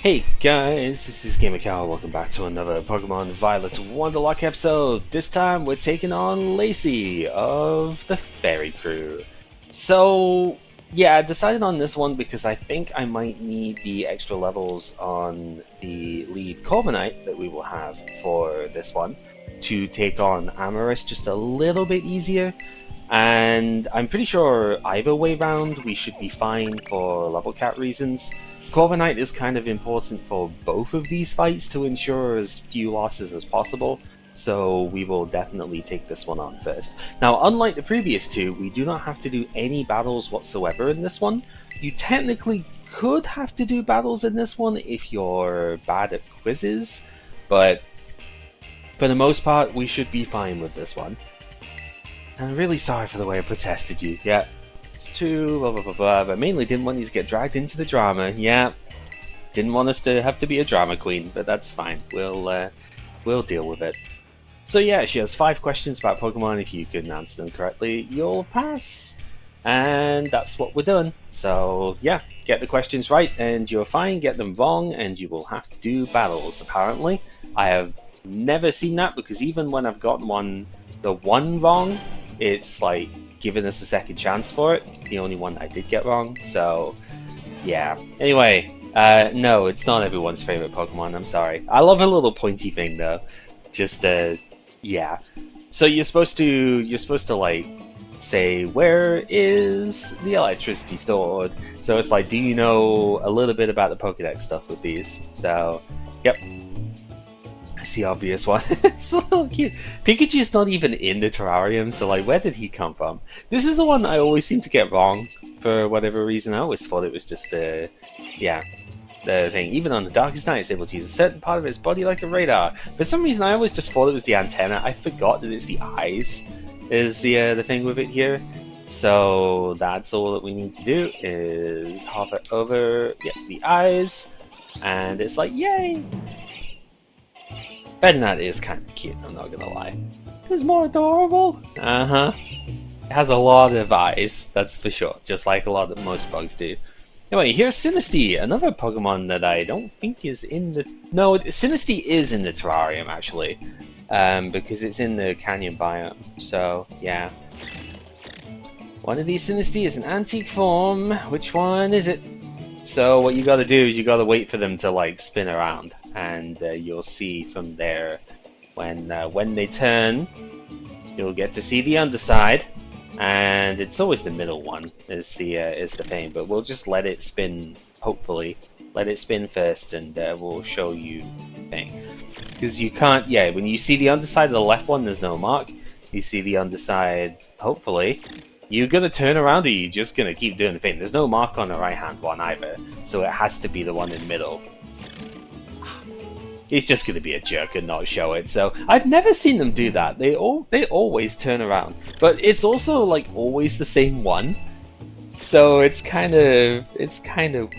Hey guys, this is GamerCow. Welcome back to another Pokemon Violet Wonderlocke episode. This time we're taking on Lacey of the Fairy Crew. So, yeah, I decided on this one because I think I might need the extra levels on the lead Corviknight that we will have for this one to take on Amorous just a little bit easier. And I'm pretty sure either way round we should be fine for level cap reasons. Corviknight is kind of important for both of these fights to ensure as few losses as possible, so we will definitely take this one on first. Now, unlike the previous two, we do not have to do any battles whatsoever in this one. You technically could have to do battles in this one if you're bad at quizzes, but for the most part, we should be fine with this one. I'm really sorry for the way I protested you. Yeah, it's too blah blah blah blah, but mainly didn't want you to get dragged into the drama. Yeah, didn't want us to have to be a drama queen, but that's fine. We'll deal with it. So yeah, she has 5 questions about Pokemon. If you can answer them correctly, you'll pass, and that's what we're doing. So yeah, get the questions right, and you're fine. Get them wrong, and you will have to do battles. Apparently, I have never seen that because even when I've gotten the one wrong, it's like giving us a second chance for it. The only one I did get wrong, so yeah. Anyway, no, it's not everyone's favorite Pokemon. I'm sorry. I love a little pointy thing though. Just yeah. So you're supposed to like say, where is the electricity stored? So it's like, do you know a little bit about the Pokédex stuff with these? So, yep. It's the obvious one. It's a little cute. Pikachu's not even in the terrarium, so like, where did he come from? This is the one I always seem to get wrong for whatever reason. I always thought it was just the thing. Even on the darkest night, it's able to use a certain part of its body like a radar. For some reason, I always just thought it was the antenna. I forgot that it's the eyes is the thing with it here. So that's all that we need to do is hover over the eyes, and it's like, yay! Bednat is kind of cute, I'm not gonna lie. It's more adorable. Uh-huh. It has a lot of eyes, that's for sure, just like a lot of most bugs do. Anyway, here's Sinistea, another Pokemon that I don't think is in the... No, Sinistea is in the terrarium, actually. Because it's in the canyon biome, so, yeah. One of these Sinistea is an antique form. Which one is it? So what you gotta do is you gotta wait for them to, like, spin around. And you'll see from there when they turn, you'll get to see the underside, and it's always the middle one is the thing. But we'll just let it spin. Hopefully, let it spin first, and we'll show you the thing. Because you can't. Yeah, when you see the underside of the left one, there's no mark. You see the underside. Hopefully, you're gonna turn around, or you're just gonna keep doing the thing. There's no mark on the right hand one either, so it has to be the one in the middle. He's just going to be a jerk and not show it. So I've never seen them do that. They always turn around, but it's also like always the same one. So it's kind of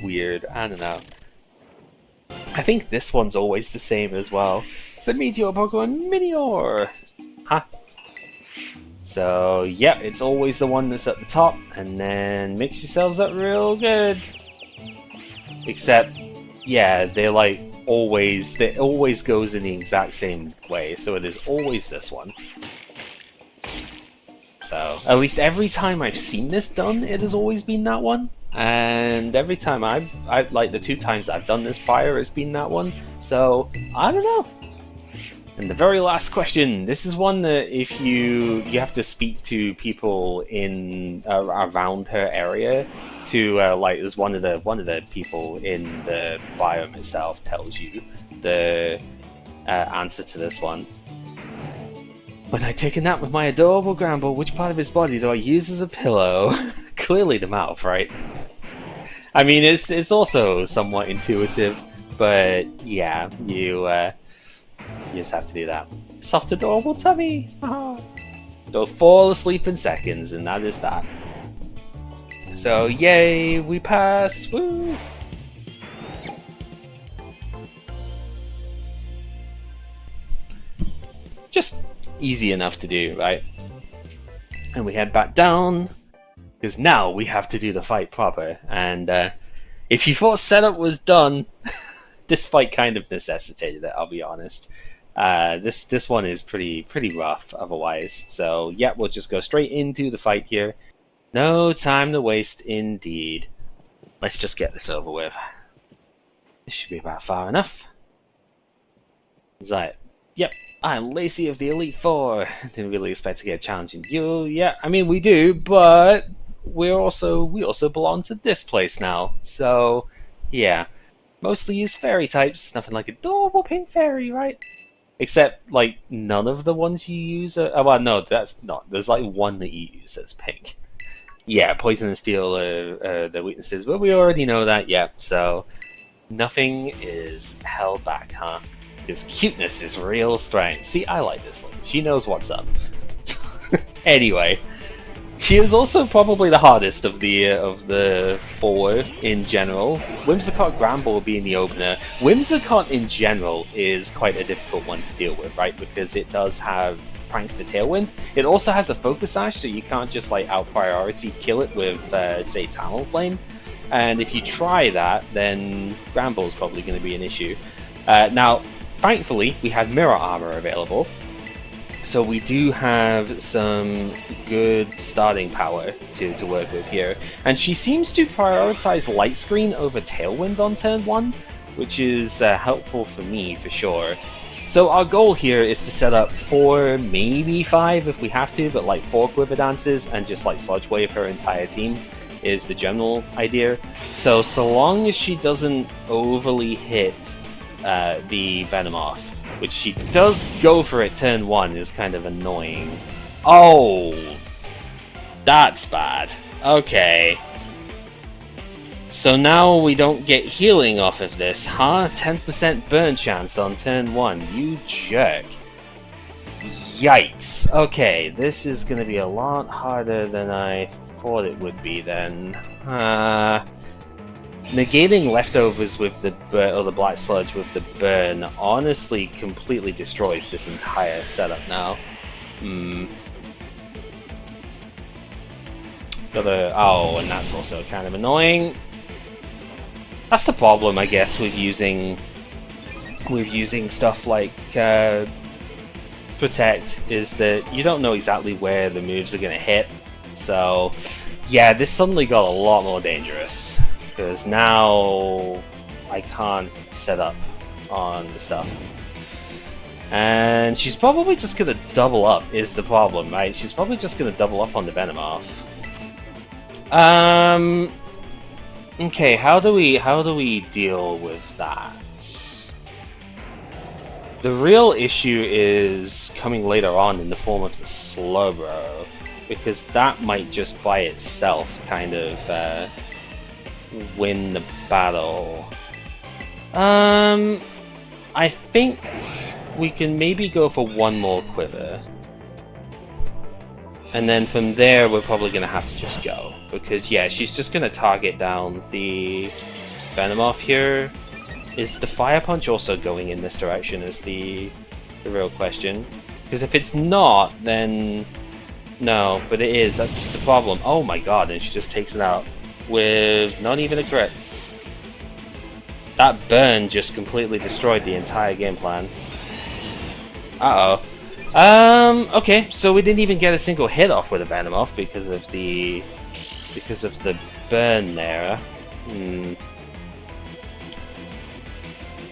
weird. I don't know. I think this one's always the same as well. It's a Meteor Pokemon Minior. Huh. So yeah, it's always the one that's at the top, and then mix yourselves up real good. Except, yeah, they always goes in the exact same way, so it is always this one. So, at least every time I've seen this done, it has always been that one. And every time I've like the 2 times I've done this prior, it's been that one. So, I don't know. And the very last question, this is one that if you have to speak to people in around her area to like, as one of the people in the biome itself tells you the answer to this one. When I take a nap with my adorable grandpa, which part of his body do I use as a pillow? Clearly the mouth, right? I mean, it's also somewhat intuitive, but yeah, you just have to do that. Soft, adorable tummy. Go fall asleep in seconds, and that is that. So, yay, we pass. Woo! Just easy enough to do, right? And we head back down, because now we have to do the fight proper. And if you thought setup was done, this fight kind of necessitated it, I'll be honest. This one is pretty rough otherwise. So yeah, we'll just go straight into the fight here. No time to waste indeed. Let's just get this over with. This should be about far enough. Is that? Yep, I'm Lacey of the Elite Four. Didn't really expect to get a challenge in you. Yeah, I mean we do, but we also belong to this place now. So yeah, mostly use fairy types. Nothing like adorable pink fairy, right? Except like none of the ones you use are. Oh, well, no, that's not. There's like one that you use that's pink. Yeah, poison and steel are the weaknesses, but we already know that. Yeah, so nothing is held back, huh? Because cuteness is real strength. See, I like this lady. She knows what's up. Anyway, she is also probably the hardest of the four in general. Whimsicott Gramble being the opener. Whimsicott in general is quite a difficult one to deal with, right? Because it does have Pranks to Tailwind. It also has a Focus Sash, so you can't just like out priority kill it with say Talonflame. And if you try that, then Gramble's probably going to be an issue. Now, thankfully, we have Mirror Armor available, so we do have some good starting power to work with here. And she seems to prioritize Light Screen over Tailwind on turn 1, which is helpful for me for sure. So our goal here is to set up 4, maybe 5 if we have to, but like 4 Quiver Dances and just like Sludge Wave her entire team is the general idea. So long as she doesn't overly hit the Venomoth, which she does go for it turn 1, is kind of annoying. Oh, that's bad. Okay. So now we don't get healing off of this, huh? 10% burn chance on turn 1, you jerk. Yikes. Okay, this is going to be a lot harder than I thought it would be then. Negating leftovers with the burn, or the black sludge with the burn, honestly completely destroys this entire setup now. Oh, and that's also kind of annoying. That's the problem, I guess, with using stuff like Protect, is that you don't know exactly where the moves are going to hit. So yeah, this suddenly got a lot more dangerous, because now I can't set up on the stuff. And she's probably just going to double up, is the problem, right? She's probably just going to double up on the Venomoth. Okay, how do we deal with that? The real issue is coming later on in the form of the Slowbro, because that might just by itself kind of win the battle. I think we can maybe go for one more Quiver. And then from there, we're probably going to have to just go. Because, yeah, she's just going to target down the Venomoth here. Is the Fire Punch also going in this direction is the real question. Because if it's not, then... No, but it is. That's just the problem. Oh my god, and she just takes it out with not even a crit. That burn just completely destroyed the entire game plan. Uh-oh. Okay, so we didn't even get a single hit off with a Venomoth because of the burn there.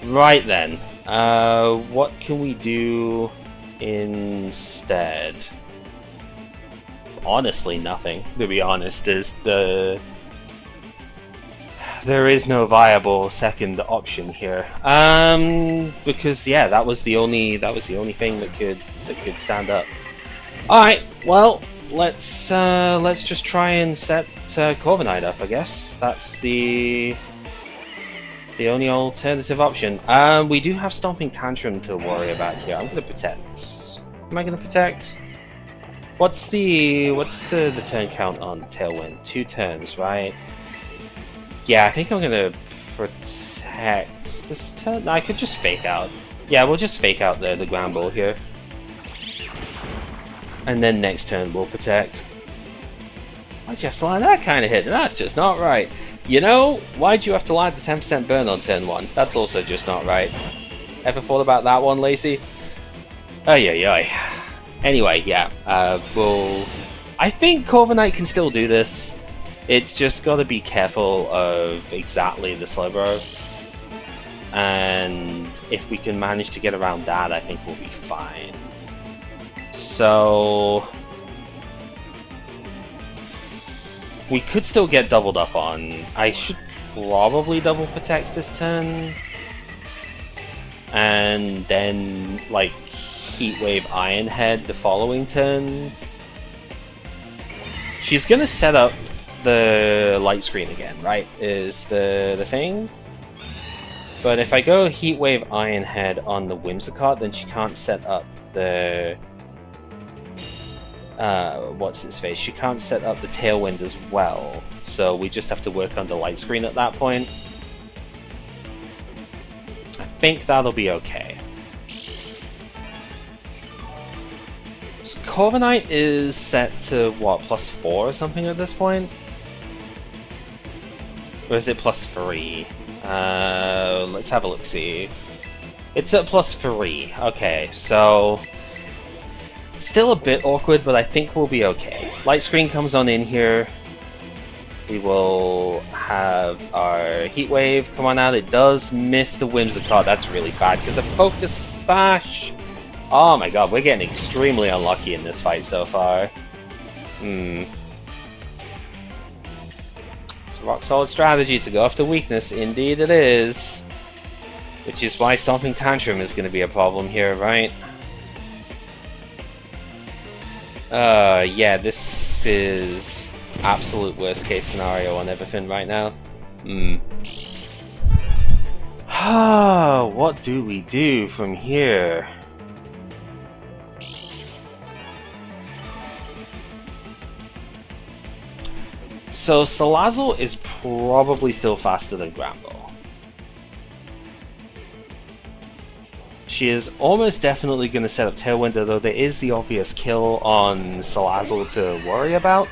Right then, what can we do instead? Honestly, nothing. To be honest, there is no viable second option here. Because yeah, that was the only thing that could stand up. All right, well, let's just try and set Corviknight up. I guess that's the only alternative option. We do have Stomping Tantrum to worry about here. I'm gonna protect. Am I gonna protect? What's the turn count on Tailwind? 2 turns, right? Yeah, I think I'm gonna protect this turn. No, I could just fake out. Yeah, we'll just fake out the Gramble here. And then next turn we'll protect. Why'd you have to land that kind of hit? That's just not right. You know, why'd you have to land the 10% burn on turn 1? That's also just not right. Ever thought about that one, Lacey? Ay ay ay. Anyway, yeah, I think Corviknight can still do this. It's just got to be careful of exactly the Slowbro. And if we can manage to get around that, I think we'll be fine. So we could still get doubled up on. I should probably double protect this turn. And then, like, Heatwave Iron Head the following turn. She's gonna set up the light screen again, right? Is the thing. But if I go Heatwave Iron Head on the Whimsicott, then she can't set up the what's its face? She can't set up the Tailwind as well. So we just have to work on the light screen at that point. I think that'll be okay. So Corviknight is set to what, +4 or something at this point? Or is it +3? Let's have a look see. It's at +3. Okay, so still a bit awkward, but I think we'll be okay. Light screen comes on in here. We will have our Heat Wave come on out. It does miss the Whimsicott. That's really bad because of Focus Stash. Oh my god, we're getting extremely unlucky in this fight so far. It's a rock solid strategy to go after weakness. Indeed it is. Which is why Stomping Tantrum is going to be a problem here, right? Yeah, this is absolute worst case scenario on everything right now. What do we do from here? So Salazzle is probably still faster than Gramble. She is almost definitely going to set up Tailwind, although there is the obvious kill on Salazzle to worry about.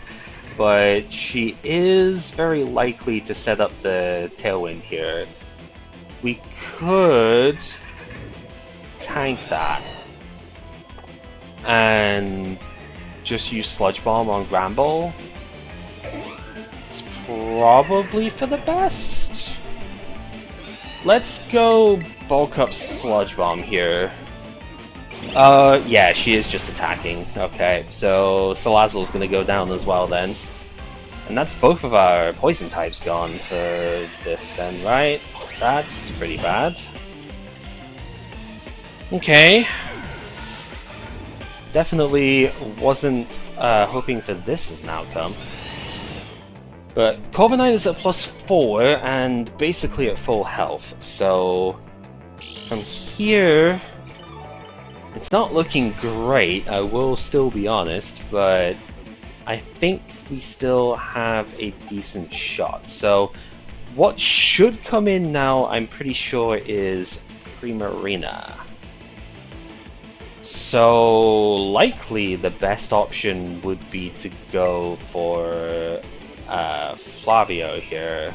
But she is very likely to set up the Tailwind here. We could tank that and just use Sludge Bomb on Gramble. It's probably for the best. Let's go bulk up Sludge Bomb here. Yeah, she is just attacking. Okay, so Salazzle's gonna go down as well then. And that's both of our poison types gone for this then, right? That's pretty bad. Okay. Definitely wasn't hoping for this as an outcome. But Corviknight is at +4 and basically at full health, so from here it's not looking great, I will still be honest, but I think we still have a decent shot. So what should come in now, I'm pretty sure, is Primarina. So likely the best option would be to go for Flavio here.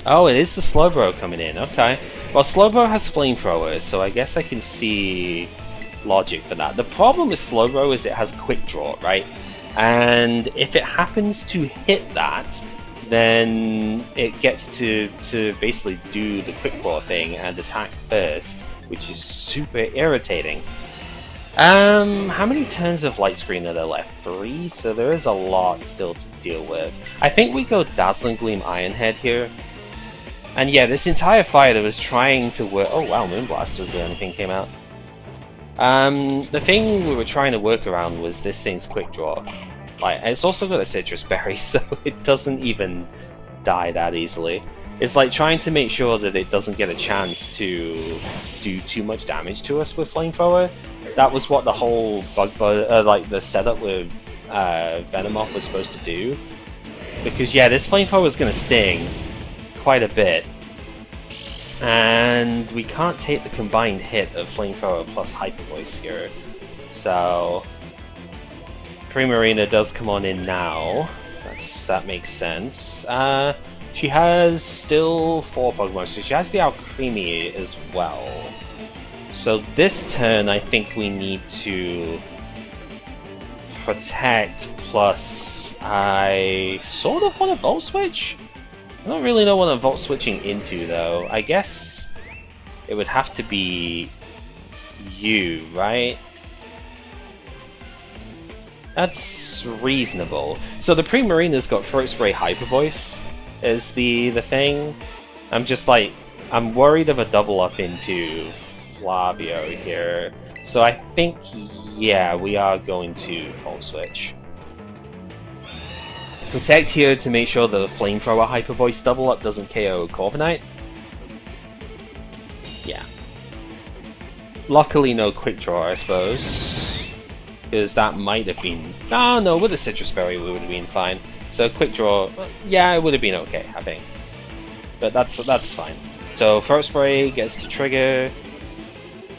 Oh, it is the Slowbro coming in, okay. Well, Slowbro has Flamethrowers, so I guess I can see logic for that. The problem with Slowbro is it has Quick Draw, right? And if it happens to hit that, then it gets to basically do the Quick Claw thing and attack first, which is super irritating. How many turns of Light Screen are there left? 3, so there is a lot still to deal with. I think we go Dazzling Gleam Ironhead here. And yeah, this entire fight I was trying to work... Oh wow, Moonblast was the only thing came out. The thing we were trying to work around was this thing's Quick Draw. Like, it's also got a Citrus Berry, so it doesn't even die that easily. It's like trying to make sure that it doesn't get a chance to do too much damage to us with Flamethrower. That was what the whole like the setup with Venomoth was supposed to do. Because yeah, this Flamethrower is going to sting quite a bit. And we can't take the combined hit of Flamethrower plus Hyper Voice here. So Primarina does come on in now. That makes sense. She has still 4 Pokemon, so she has the Alcremie as well. So this turn, I think we need to protect, plus I sort of want to Volt Switch? I don't really know what I'm Volt Switching into, though. I guess it would have to be you, right? That's reasonable. So the Primarina's got Throat Spray Hyper Voice is the thing. I'm worried of a double up into Flavio here. So I think, yeah, we are going to Volt Switch. Protect here to make sure that the Flamethrower Hyper Voice double up doesn't KO Corviknight. Yeah. Luckily no Quick Draw, I suppose. Because that might have been... Oh no, with a Citrus Berry we would have been fine. So Quick Draw, yeah, it would have been okay, I think. But that's fine. So Throat Spray gets to trigger.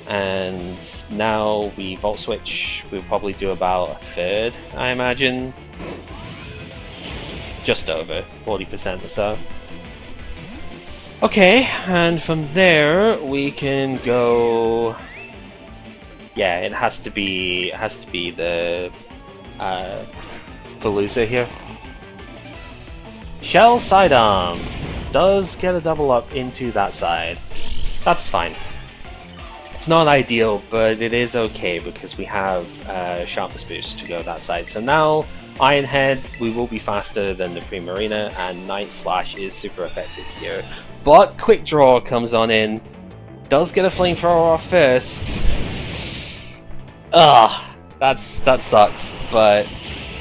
And now we Volt Switch. We'll probably do about a third, I imagine. Just over 40% or so. Okay, and from there we can go. Yeah, it has to be the Veluza here. Shell Sidearm does get a double up into that side. That's fine. It's not ideal, but it is okay because we have Sharpness Boost to go that side. So now, Iron Head, we will be faster than the Primarina, and Night Slash is super effective here. But Quick Draw comes on in, does get a Flamethrower off first. Ugh, that sucks, but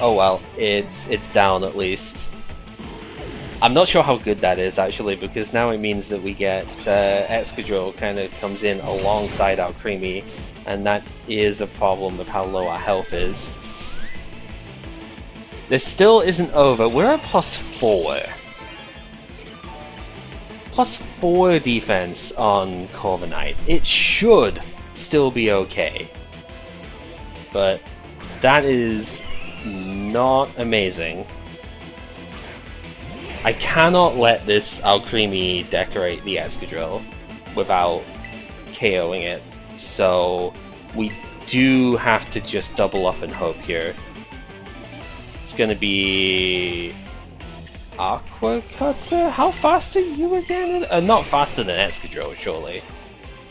oh well, it's down at least. I'm not sure how good that is, actually, because now it means that we get Excadrill kind of comes in alongside Alcremie, and that is a problem of how low our health is. This still isn't over. We're at +4. +4 defense on Corviknight. It should still be okay. But that is not amazing. I cannot let this Alcremie decorate the Excadrill without KOing it, so we do have to just double up and hope here. It's gonna be Aqua Cutter? How fast are you again? Not faster than Excadrill, surely.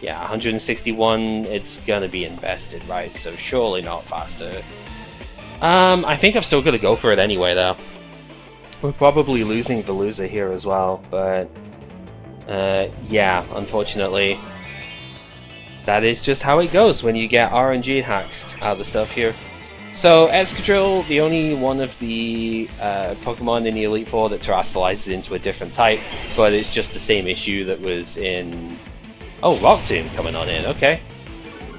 Yeah, 161, it's gonna be invested, right? So surely not faster. I think I've still got to go for it anyway, though. We're probably losing Veluza here as well, but yeah, unfortunately, that is just how it goes when you get RNG hacks out of the stuff here. So Excadrill, the only one of the Pokemon in the Elite Four that terastalizes into a different type, but it's just the same issue that was in... Oh, Rock Tomb coming on in, okay.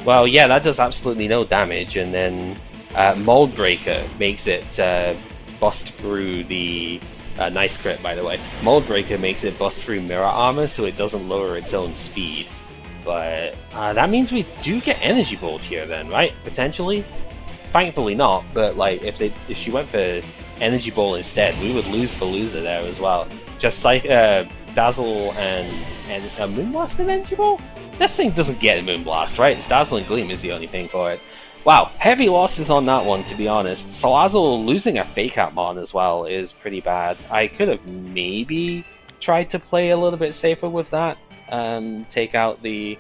Well, yeah, that does absolutely no damage, and then Mold Breaker makes it bust through the... nice crit, by the way. Mold Breaker makes it bust through Mirror Armor, so it doesn't lower its own speed. But that means we do get Energy Bolt here then, right? Potentially? Thankfully not, but like if she went for Energy Ball instead, we would lose Veluza there as well. Just Dazzle and a Moonblast and Energy Ball? This thing doesn't get a Moonblast, right? It's Dazzle and Gleam is the only thing for it. Wow, heavy losses on that one, to be honest. Salazzle losing a Fake Out Mon as well is pretty bad. I could have maybe tried to play a little bit safer with that, take out the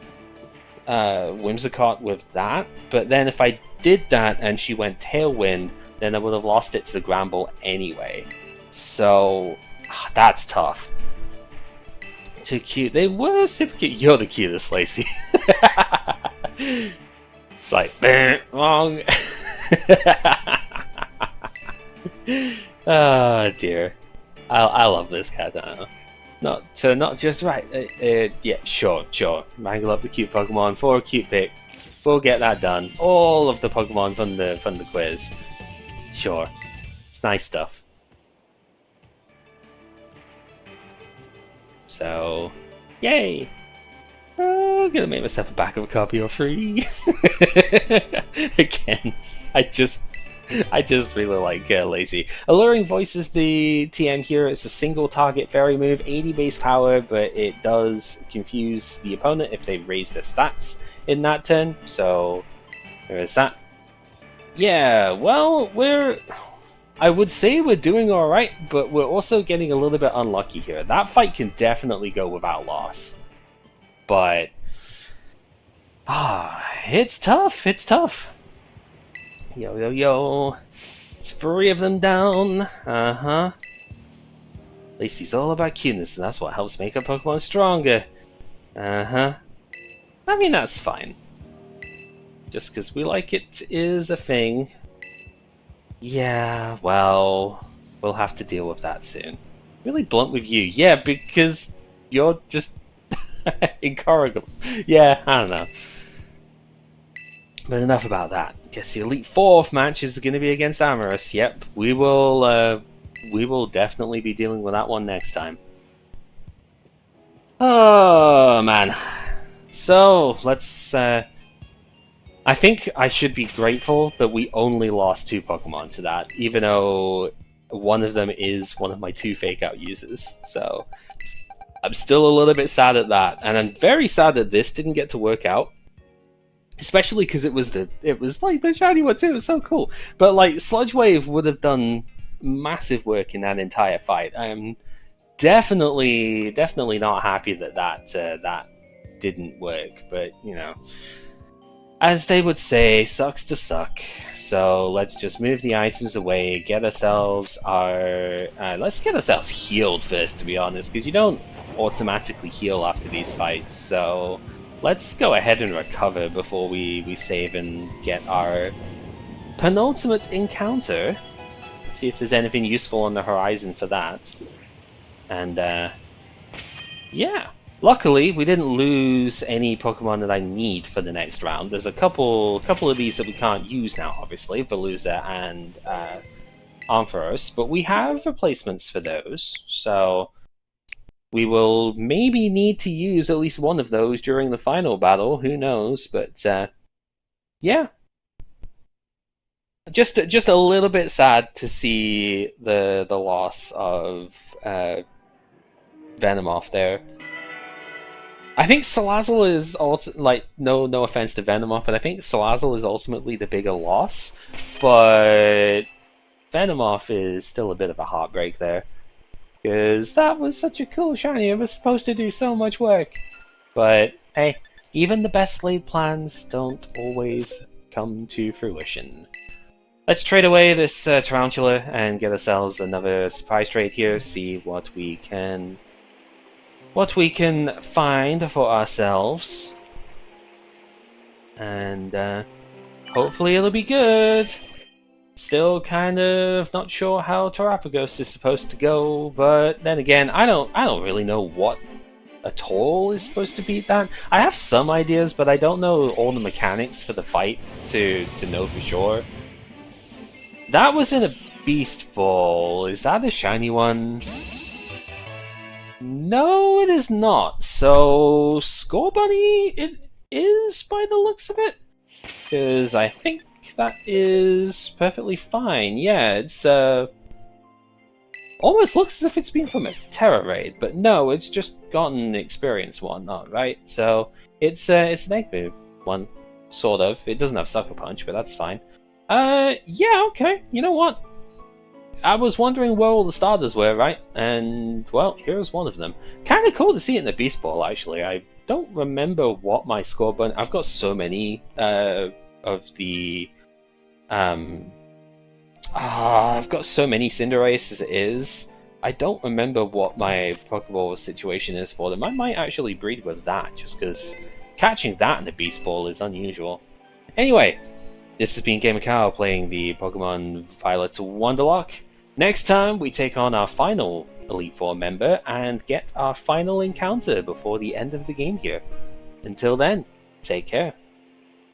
Whimsicott with that, but then if I did that and she went Tailwind, then I would have lost it to the Gramble anyway. So that's tough. Too cute. They were super cute. You're the cutest, Lacey. It's like wrong. Oh dear. I love this cat. Not just right. Yeah, sure. Wrangle up the cute Pokemon for a cute pick. We'll get that done. All of the Pokemon from the quiz. Sure. It's nice stuff. So, yay! I'm gonna make myself a backup copy of free. Again, I just really like Lacey. Alluring Voice is the TM here. It's a single target fairy move, 80 base power, but it does confuse the opponent if they raise their stats in that turn. So there is that. Yeah, well, I would say we're doing alright, but we're also getting a little bit unlucky here. That fight can definitely go without loss. But it's tough, it's tough. Yo, yo, yo. It's 3 of them down. Lacey's all about cuteness, and that's what helps make a Pokemon stronger. I mean, that's fine. Just because we like it is a thing. Yeah, well, we'll have to deal with that soon. Really blunt with you. Yeah, because you're just incorrigible. Yeah, I don't know. But enough about that. Guess the Elite Four match is going to be against Amorous. Yep, we will definitely be dealing with that one next time. Oh, man. So, let's... I think I should be grateful that we only lost 2 Pokemon to that, even though one of them is one of my 2 fake-out users. So, I'm still a little bit sad at that, and I'm very sad that this didn't get to work out. Especially because it was like the shiny one too. It was so cool. But like Sludge Wave would have done massive work in that entire fight. I am definitely not happy that that didn't work. But you know, as they would say, sucks to suck. So let's just move the items away. Get ourselves our let's get ourselves healed first, to be honest, because you don't automatically heal after these fights. So. Let's go ahead and recover before we save and get our penultimate encounter. See if there's anything useful on the horizon for that. And, yeah. Luckily, we didn't lose any Pokemon that I need for the next round. There's a couple of these that we can't use now, obviously, Veluza and Ampharos, but we have replacements for those, so... We will maybe need to use at least one of those during the final battle, who knows, but yeah. Just a little bit sad to see the loss of Venomoth there. I think Salazzle is also, like, no offense to Venomoth, but I think Salazzle is ultimately the bigger loss, but Venomoth is still a bit of a heartbreak there. Because that was such a cool shiny, it was supposed to do so much work. But, hey, even the best laid plans don't always come to fruition. Let's trade away this Tarantula and get ourselves another surprise trade here, see what we can find for ourselves. And hopefully it'll be good. Still kind of not sure how Terapagos is supposed to go, but then again, I don't really know what at all is supposed to beat that. I have some ideas, but I don't know all the mechanics for the fight to know for sure. That was in a Beast Ball. Is that a shiny one? No, it is not. So, Scorbunny it is by the looks of it, because I think that is perfectly fine. Yeah, it's almost looks as if it's been from a Terra raid, but no, it's just gotten experience and whatnot, right? So it's an egg move one, sort of. It doesn't have Sucker Punch, but that's fine. Yeah, okay. You know what? I was wondering where all the starters were, right? And well, here's one of them. Kind of cool to see it in the Beast Ball, actually. I don't remember what my score button. I've got so many of the I've got so many Cinderace as it is. I don't remember what my Pokeball situation is for them. I might actually breed with that, just because catching that in the Beast Ball is unusual. Anyway, this has been GamerCow playing the Pokemon Violet Wonderlocke. Next time, we take on our final Elite Four member and get our final encounter before the end of the game here. Until then, take care.